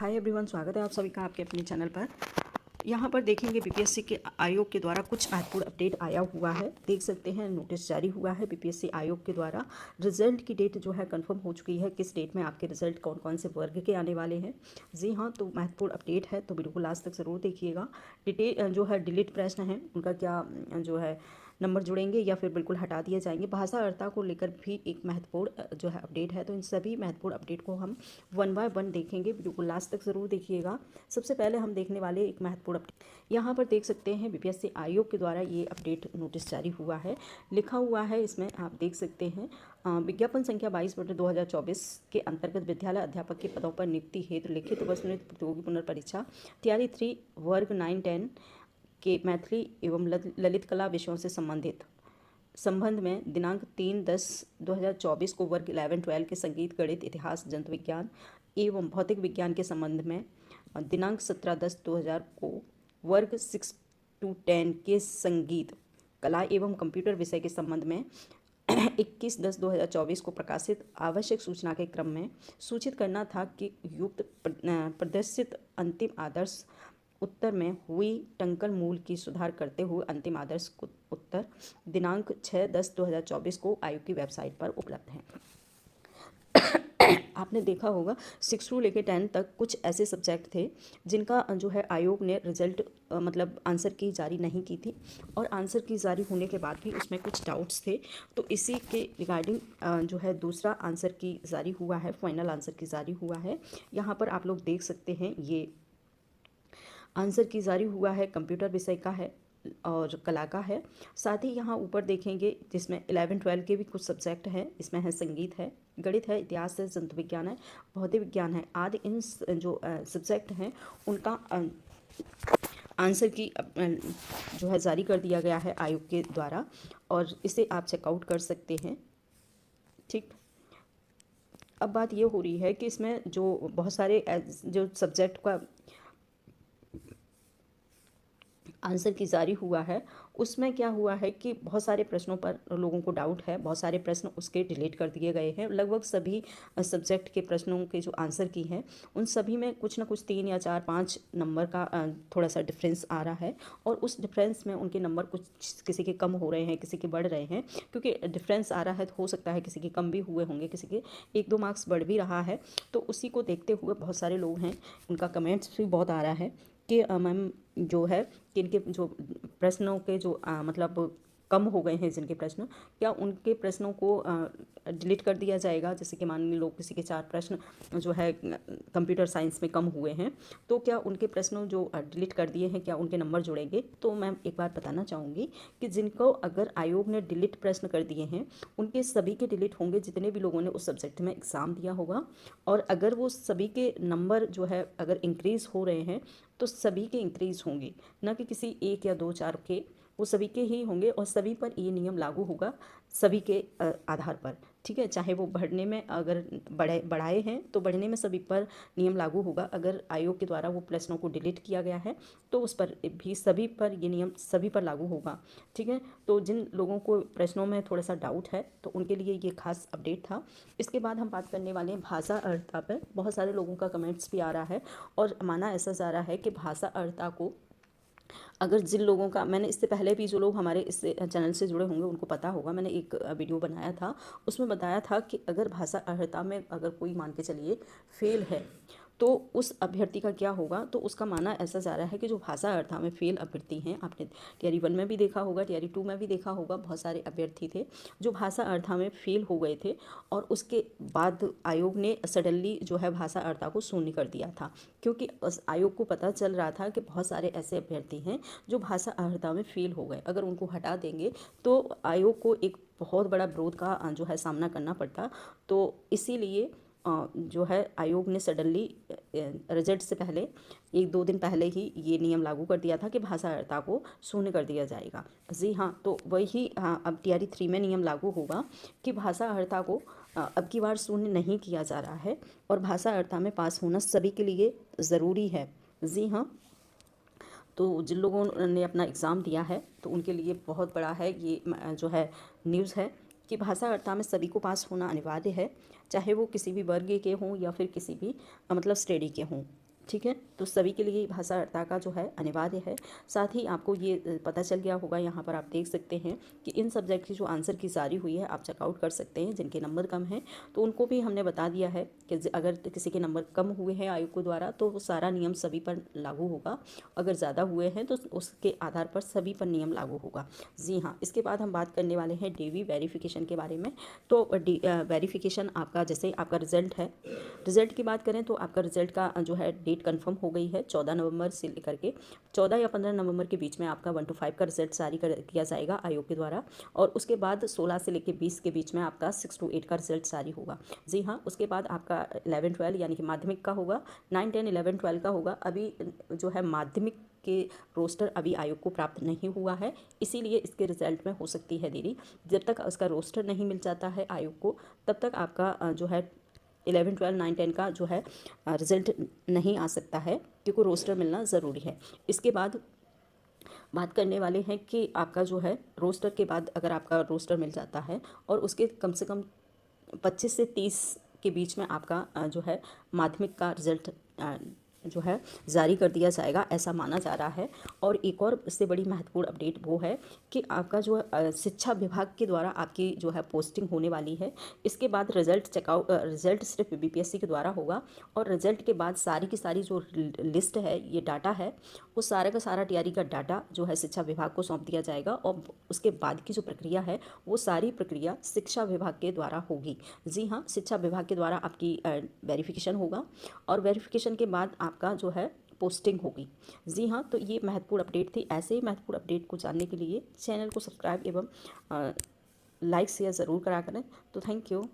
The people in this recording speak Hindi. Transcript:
हाय एवरीवन, स्वागत है आप सभी का आपके अपने चैनल पर। यहाँ पर देखेंगे बीपीएससी के आयोग के द्वारा कुछ महत्वपूर्ण अपडेट आया हुआ है। देख सकते हैं नोटिस जारी हुआ है बीपीएससी आयोग के द्वारा। रिजल्ट की डेट जो है कंफर्म हो चुकी है। किस डेट में आपके रिजल्ट कौन कौन से वर्ग के आने वाले हैं। जी हाँ, तो महत्वपूर्ण अपडेट है, तो वीडियो को लास्ट तक ज़रूर देखिएगा। डिटेल जो है डिलीट प्रश्न है उनका क्या जो है नंबर जुड़ेंगे या फिर बिल्कुल हटा दिए जाएंगे। भाषा अर्ता को लेकर भी एक महत्वपूर्ण जो है अपडेट है, तो इन सभी महत्वपूर्ण अपडेट को हम वन बाय वन देखेंगे। वीडियो को लास्ट तक ज़रूर देखिएगा। सबसे पहले हम देखने वाले एक महत्वपूर्ण अपडेट यहाँ पर देख सकते हैं बीपीएससी आयोग के द्वारा ये अपडेट नोटिस जारी हुआ है। लिखा हुआ है इसमें आप देख सकते हैं विज्ञापन संख्या 22/2024 के अंतर्गत विद्यालय अध्यापक के पदों पर नियुक्ति हेतु लिखित व स्मृत प्रतियोगी पुनर्परीक्षा तैयारी 3 वर्ग 9-10 के मैथिली एवं ललित कला विषयों से संबंध में दिनांक 3/10/2024 को वर्ग 11-12 के संगीत, गणित, इतिहास, जंतु विज्ञान एवं भौतिक विज्ञान के संबंध में दिनांक 17/10/2000 को वर्ग 6-10 के संगीत, कला एवं कंप्यूटर विषय के संबंध में 21/10/2024 को प्रकाशित आवश्यक सूचना के क्रम में सूचित करना था कि युक्त प्रदर्शित अंतिम आदर्श उत्तर में हुई टंकण मूल की सुधार करते हुए अंतिम आदर्श उत्तर दिनांक 6/10/2024 को आयोग की वेबसाइट पर उपलब्ध हैं। आपने देखा होगा 6 से लेकर 10 तक कुछ ऐसे सब्जेक्ट थे जिनका जो है आयोग ने रिजल्ट मतलब आंसर की जारी नहीं की थी, और आंसर की जारी होने के बाद भी उसमें कुछ डाउट्स थे। तो इसी के रिगार्डिंग जो है दूसरा आंसर की जारी हुआ है, फाइनल आंसर की जारी हुआ है। यहाँ पर आप लोग देख सकते हैं ये आंसर की जारी हुआ है, कंप्यूटर विषय का है और कला का है। साथ ही यहाँ ऊपर देखेंगे जिसमें 11-12 के भी कुछ सब्जेक्ट हैं। इसमें है संगीत है, गणित है, इतिहास है, जंतु विज्ञान है, भौतिक विज्ञान है आदि। इन जो सब्जेक्ट हैं उनका आंसर की जो है जारी कर दिया गया है आयोग के द्वारा, और इसे आप चेकआउट कर सकते हैं। ठीक, अब बात ये हो रही है कि इसमें जो बहुत सारे जो सब्जेक्ट का आंसर की जारी हुआ है उसमें क्या हुआ है कि बहुत सारे प्रश्नों पर लोगों को डाउट है, बहुत सारे प्रश्न उसके डिलीट कर दिए गए हैं। लगभग सभी सब्जेक्ट के प्रश्नों के जो आंसर की हैं उन सभी में कुछ ना कुछ 3 या 4-5 नंबर का थोड़ा सा डिफरेंस आ रहा है, और उस डिफरेंस में उनके नंबर कुछ किसी के कम हो रहे हैं, किसी के बढ़ रहे हैं। क्योंकि डिफरेंस आ रहा है तो हो सकता है किसी के कम भी हुए होंगे, किसी के 1-2 मार्क्स बढ़ भी रहा है। तो उसी को देखते हुए बहुत सारे लोग हैं, उनका कमेंट्स भी बहुत आ रहा है कि मैम जो है कि इनके जो प्रश्नों के जो मतलब कम हो गए हैं जिनके प्रश्न, क्या उनके प्रश्नों को डिलीट कर दिया जाएगा। जैसे कि मान लो किसी के 4 प्रश्न जो है कंप्यूटर साइंस में कम हुए हैं, तो क्या उनके प्रश्नों जो डिलीट कर दिए हैं क्या उनके नंबर जुड़ेंगे। तो मैं एक बार बताना चाहूँगी कि जिनको अगर आयोग ने डिलीट प्रश्न कर दिए हैं उनके सभी के डिलीट होंगे जितने भी लोगों ने उस सब्जेक्ट में एग्ज़ाम दिया होगा। और अगर वो सभी के नंबर जो है अगर इंक्रीज़ हो रहे हैं तो सभी के इंक्रीज़ होंगे, ना कि किसी 1 या 2-4 के, वो सभी के ही होंगे। और सभी पर ये नियम लागू होगा, सभी के आधार पर। ठीक है, चाहे वो बढ़ने में अगर बढ़ाए हैं तो बढ़ने में सभी पर नियम लागू होगा। अगर आयोग के द्वारा वो प्रश्नों को डिलीट किया गया है तो उस पर भी सभी पर ये नियम सभी पर लागू होगा। ठीक है, तो जिन लोगों को प्रश्नों में थोड़ा सा डाउट है तो उनके लिए ये खास अपडेट था। इसके बाद हम बात करने वाले हैं भाषा अर्हता पर। बहुत सारे लोगों का कमेंट्स भी आ रहा है और माना ऐसा जा रहा है कि भाषा अर्हता को अगर जिन लोगों का, मैंने इससे पहले भी जो लोग हमारे इस चैनल से जुड़े होंगे उनको पता होगा, मैंने एक वीडियो बनाया था उसमें बताया था कि अगर भाषा अर्हता में अगर कोई मान के चलिए फेल है तो उस अभ्यर्थी का क्या होगा। तो उसका मानना ऐसा जा रहा है कि जो भाषा अर्हता में फेल अभ्यर्थी हैं, आपने टियरी 1 में भी देखा होगा, टियरी 2 में भी देखा होगा, बहुत सारे अभ्यर्थी थे जो भाषा अर्हता में फेल हो गए थे, और उसके बाद आयोग ने सडनली जो है भाषा अर्हता को शून्य कर दिया था। क्योंकि आयोग को पता चल रहा था कि बहुत सारे ऐसे अभ्यर्थी हैं जो भाषा अर्हता में फेल हो गए, अगर उनको हटा देंगे तो आयोग को एक बहुत बड़ा विरोध का जो है सामना करना पड़ता। तो इसीलिए जो है आयोग ने सडनली रिजल्ट से पहले 1-2 दिन पहले ही ये नियम लागू कर दिया था कि भाषा अर्हता को शून्य कर दिया जाएगा। जी हाँ, तो वही अब टियरी 3 में नियम लागू होगा कि भाषा अर्हता को अब की बार शून्य नहीं किया जा रहा है, और भाषा अर्हता में पास होना सभी के लिए ज़रूरी है। जी हाँ, तो जिन लोगों ने अपना एग्ज़ाम दिया है तो उनके लिए बहुत बड़ा है ये जो है न्यूज़ है कि भाषा अर्हता में सभी को पास होना अनिवार्य है, चाहे वो किसी भी वर्ग के हों या फिर किसी भी मतलब श्रेणी के हों। ठीक है, तो सभी के लिए भाषा अर्ता जो है अनिवार्य है। साथ ही आपको ये पता चल गया होगा, यहाँ पर आप देख सकते हैं कि इन सब्जेक्ट की जो आंसर की जारी हुई है आप चेकआउट कर सकते हैं। जिनके नंबर कम हैं तो उनको भी हमने बता दिया है कि अगर किसी के नंबर कम हुए हैं आयोग के द्वारा तो वो सारा नियम सभी पर लागू होगा, अगर ज़्यादा हुए हैं तो उसके आधार पर सभी पर नियम लागू होगा। जी हाँ, इसके बाद हम बात करने वाले हैं DV वेरिफिकेशन के बारे में। तो वेरिफिकेशन आपका, जैसे आपका रिजल्ट है, रिजल्ट की बात करें तो आपका रिजल्ट का जो है डेट कंफर्म हो गई है 14 नवंबर से लेकर के 14 या 15 नवंबर के बीच में आपका 1 to 5 का रिजल्ट जारी किया जाएगा आयोग के द्वारा। और उसके बाद 16 से लेकर 20 के बीच में आपका 6 to 8 का रिजल्ट जारी होगा। जी हाँ, उसके बाद आपका 11 12 यानी कि माध्यमिक का होगा, 9 10 11 12 का होगा। अभी जो है माध्यमिक के रोस्टर अभी आयोग को प्राप्त नहीं हुआ है, इसीलिए इसके रिजल्ट में हो सकती है देरी। जब तक उसका रोस्टर नहीं मिल जाता है आयोग को तब तक आपका जो है 11 12 9 10 का जो है रिज़ल्ट नहीं आ सकता है, क्योंकि रोस्टर मिलना ज़रूरी है। इसके बाद बात करने वाले हैं कि आपका जो है रोस्टर के बाद अगर आपका रोस्टर मिल जाता है और उसके कम से कम 25 से 30 के बीच में आपका जो है माध्यमिक का रिज़ल्ट जो है जारी कर दिया जाएगा, ऐसा माना जा रहा है। और एक और इससे बड़ी महत्वपूर्ण अपडेट वो है कि आपका जो शिक्षा विभाग के द्वारा आपकी जो है पोस्टिंग होने वाली है। इसके बाद रिजल्ट सिर्फ BPSC के द्वारा होगा और रिजल्ट के बाद सारी की सारी जो लिस्ट है, ये डाटा है, वो सारा का सारा तैयारी का डाटा जो है शिक्षा विभाग को सौंप दिया जाएगा। और उसके बाद की जो प्रक्रिया है वो सारी प्रक्रिया शिक्षा विभाग के द्वारा होगी। जी हाँ, शिक्षा विभाग के द्वारा आपकी वेरिफिकेशन होगा और वेरिफिकेशन के बाद आपका जो है पोस्टिंग होगी। जी हाँ, तो ये महत्वपूर्ण अपडेट थी। ऐसे ही महत्वपूर्ण अपडेट को जानने के लिए चैनल को सब्सक्राइब एवं लाइक शेयर ज़रूर करा करें। तो थैंक यू।